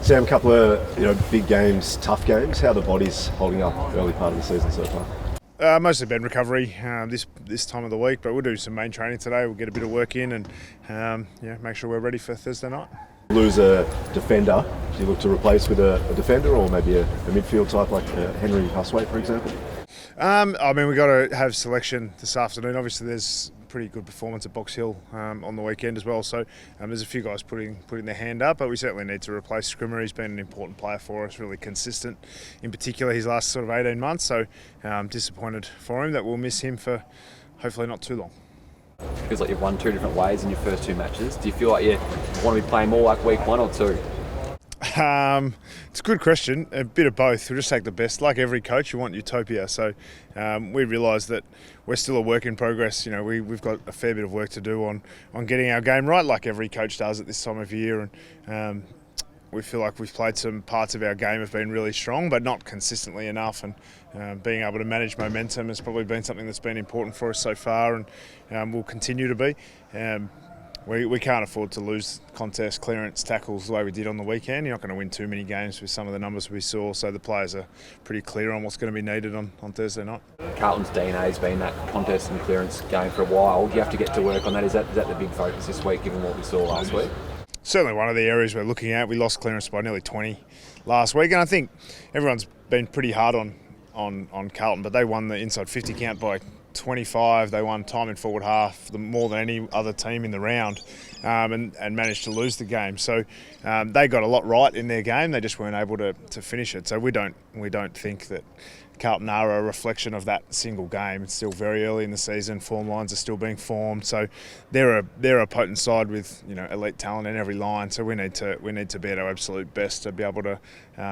Sam, a couple of big games, tough games. How are the bodies holding up early part of the season so far? Mostly been recovery this time of the week, but we'll do some main training today. We'll get a bit of work in and make sure we're ready for Thursday night. Lose a defender, do you look to replace with a defender or maybe a midfield type like Henry Huswaite, for example? We've got to have selection this afternoon. Obviously, there's pretty good performance at Box Hill on the weekend as well. So there's a few guys putting their hand up, but we certainly need to replace Scrimmer. He's been an important player for us, really consistent. In particular, his last sort of 18 months. So disappointed for him that we'll miss him for hopefully not too long. Feels like you've won two different ways in your first two matches. Do you feel like you want to be playing more like week 1 or 2? It's a good question. A bit of both. We'll just take the best. Like every coach, you want utopia. So we realise that we're still a work in progress. We've got a fair bit of work to do on getting our game right, like every coach does at this time of year. And we feel like we've played some parts of our game have been really strong, but not consistently enough. And being able to manage momentum has probably been something that's been important for us so far, and will continue to be. We can't afford to lose contest, clearance, tackles the way we did on the weekend. You're not going to win too many games with some of the numbers we saw, so the players are pretty clear on what's going to be needed on Thursday night. Carlton's DNA has been that contest and clearance game for a while. Do you have to get to work on that? Is that the big focus this week, given what we saw last week? Certainly one of the areas we're looking at. We lost clearance by nearly 20 last week, and I think everyone's been pretty hard on Carlton, but they won the inside 50 count by 25. They won time in forward half more than any other team in the round, and managed to lose the game. So they got a lot right in their game. They just weren't able to finish it. So we don't think that Carlton are a reflection of that single game. It's still very early in the season. Form lines are still being formed. So they're a potent side with elite talent in every line. So we need to be at our absolute best to be able to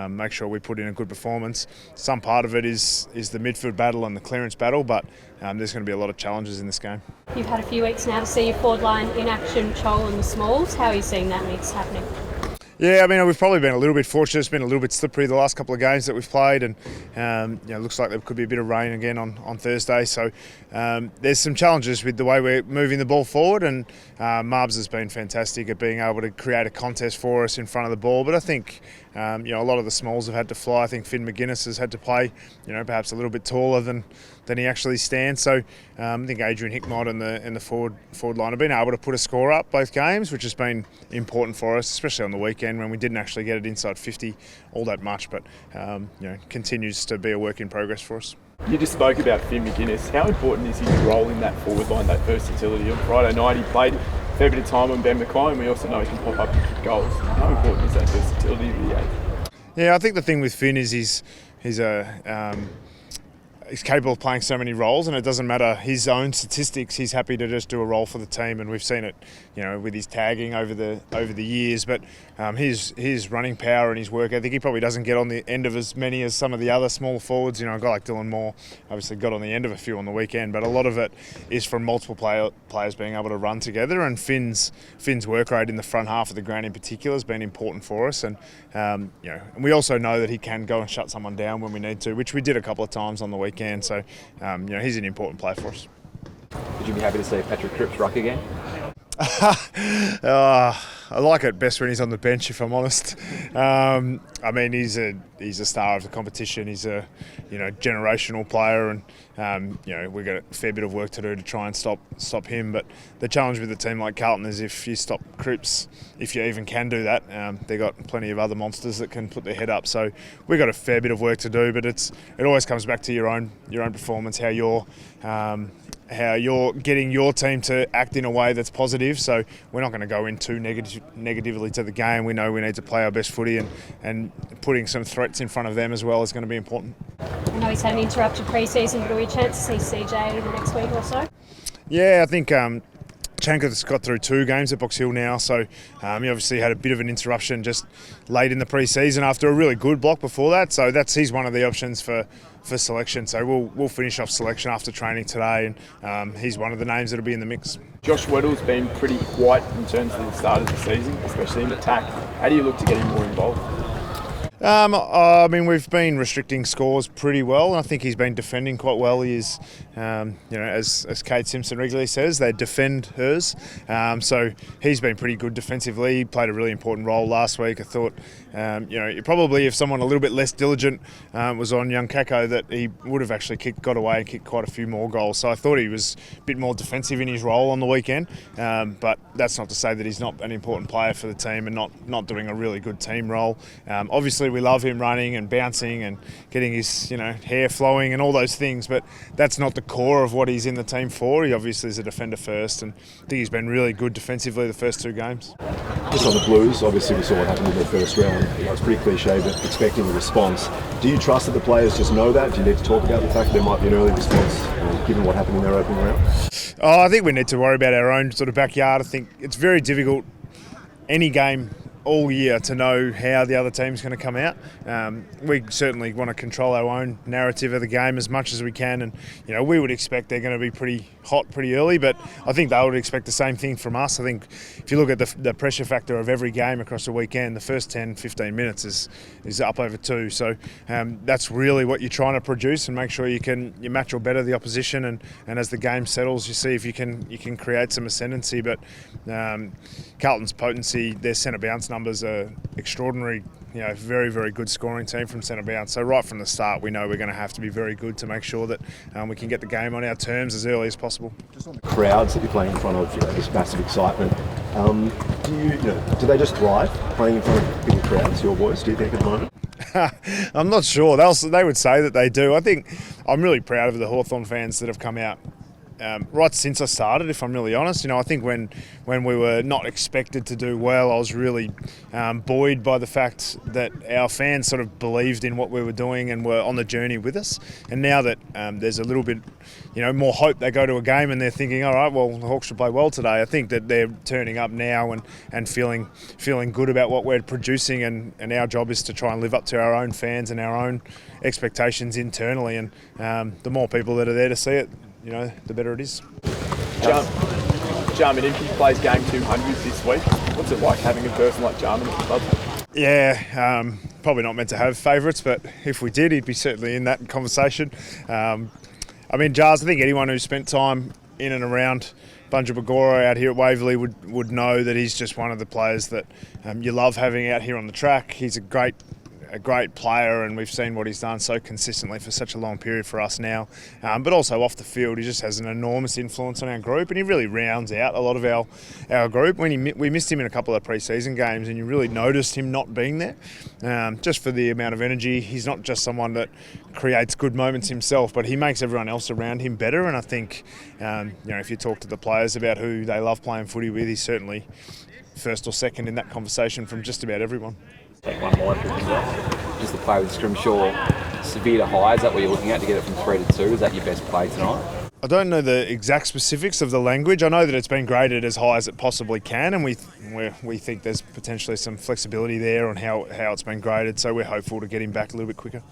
make sure we put in a good performance. Some part of it is the midfield battle and the clearance battle, but there's going to be a lot of challenges in this game. You've had a few weeks now to see your forward line in action, Chol and the Smalls. How are you seeing that mix happening? Yeah, we've probably been a little bit fortunate. It's been a little bit slippery the last couple of games that we've played, and it looks like there could be a bit of rain again on Thursday. So there's some challenges with the way we're moving the ball forward, and Marbs has been fantastic at being able to create a contest for us in front of the ball. But I think a lot of the Smalls have had to fly. I think Finn McGuinness has had to play perhaps a little bit taller than he actually stands. So I think Adrian Hickmott and the forward line have been able to put a score up both games, which has been important for us, especially on the weekend when we didn't actually get it inside 50 all that much. But continues to be a work in progress for us. You just spoke about Finn McGuinness. How important is his role in that forward line, that versatility? On Friday night he played a fair bit of time on Ben McKay, and we also know he can pop up and kick goals. How important is that versatility of the 8? Yeah, I think the thing with Finn is he's capable of playing so many roles, and it doesn't matter his own statistics. He's happy to just do a role for the team, and we've seen it, with his tagging over the years. But his running power and his work ethic, he probably doesn't get on the end of as many as some of the other smaller forwards. A guy like Dylan Moore obviously got on the end of a few on the weekend, but a lot of it is from multiple players being able to run together. And Finn's work rate in the front half of the ground in particular has been important for us. And and we also know that he can go and shut someone down when we need to, which we did a couple of times on the weekend. So, he's an important player for us. Would you be happy to see Patrick Cripps ruck again? I like it best when he's on the bench, if I'm honest. He's a star of the competition. He's a generational player, and we've got a fair bit of work to do to try and stop him. But the challenge with a team like Carlton is if you stop Cripps, if you even can do that, they've got plenty of other monsters that can put their head up. So we've got a fair bit of work to do, but it always comes back to your own performance, how you're getting your team to act in a way that's positive. So we're not going to go in too negatively to the game. We know we need to play our best footy, and putting some threats in front of them as well is going to be important. I know he's had an interrupted pre-season, but are we a chance to see CJ over the next week or so? Yeah, I think Chanka's got through 2 games at Box Hill now, so he obviously had a bit of an interruption just late in the pre-season after a really good block before that. So he's one of the options for selection. So we'll finish off selection after training today, and he's one of the names that'll be in the mix. Josh Weddle's been pretty quiet in terms of the start of the season, especially in attack. How do you look to get him more involved? I mean, we've been restricting scores pretty well, and I think he's been defending quite well. He is, as Kate Simpson regularly says, they defend hers. So he's been pretty good defensively. He played a really important role last week. I thought, probably if someone a little bit less diligent was on young Kako, that he would have actually got away and kicked quite a few more goals. So I thought he was a bit more defensive in his role on the weekend. But that's not to say that he's not an important player for the team and not doing a really good team role. Obviously, we love him running and bouncing and getting his hair flowing and all those things, but that's not the core of what he's in the team for. He obviously is a defender first, and I think he's been really good defensively the first 2 games. Just on the Blues, obviously we saw what happened in the first round. It's pretty cliche, but expecting a response. Do you trust that the players just know that? Do you need to talk about the fact that there might be an early response, given what happened in their opening round? I think we need to worry about our own sort of backyard. I think it's very difficult any game all year to know how the other team's going to come out. We certainly want to control our own narrative of the game as much as we can, and we would expect they're going to be pretty hot pretty early, but I think they would expect the same thing from us. I think if you look at the pressure factor of every game across the weekend, the first 10-15 minutes is up over 2, so that's really what you're trying to produce and make sure you match or better the opposition, and as the game settles you see if you can create some ascendancy. But Carlton's potency, their centre bounce numbers are extraordinary. Very, very good scoring team from centre bounce. So right from the start, we know we're going to have to be very good to make sure that we can get the game on our terms as early as possible. Just on the crowds that you're playing in front of, this massive excitement. Do they just thrive playing in front of big crowds? Your boys, do you think at the moment? I'm not sure. They would say that they do. I think I'm really proud of the Hawthorn fans that have come out. Right since I started, if I'm really honest, I think when we were not expected to do well, I was really buoyed by the fact that our fans sort of believed in what we were doing and were on the journey with us. And now that there's a little bit, more hope, they go to a game and they're thinking, all right, well, the Hawks should play well today. I think that they're turning up now and feeling good about what we're producing, and our job is to try and live up to our own fans and our own expectations internally. And the more people that are there to see it, the better it is. Jarman Impey plays game 200 this week. What's it like having a person like Jarman at the club? Yeah, probably not meant to have favourites, but if we did, he'd be certainly in that conversation. Jars, I think anyone who's spent time in and around Bunjabagora out here at Waverley would know that he's just one of the players that you love having out here on the track. He's a great player, and we've seen what he's done so consistently for such a long period for us now. But also off the field, he just has an enormous influence on our group, and he really rounds out a lot of our group. When we missed him in a couple of pre-season games, and you really noticed him not being there, just for the amount of energy. He's not just someone that creates good moments himself, but he makes everyone else around him better. And I think, if you talk to the players about who they love playing footy with, he's certainly first or second in that conversation from just about everyone. Take one more after just the play with Scrimshaw, severe to high. Is that what you're looking at to get it from 3 to 2? Is that your best play tonight? I don't know the exact specifics of the language. I know that it's been graded as high as it possibly can, and we think there's potentially some flexibility there on how it's been graded. So we're hopeful to get him back a little bit quicker.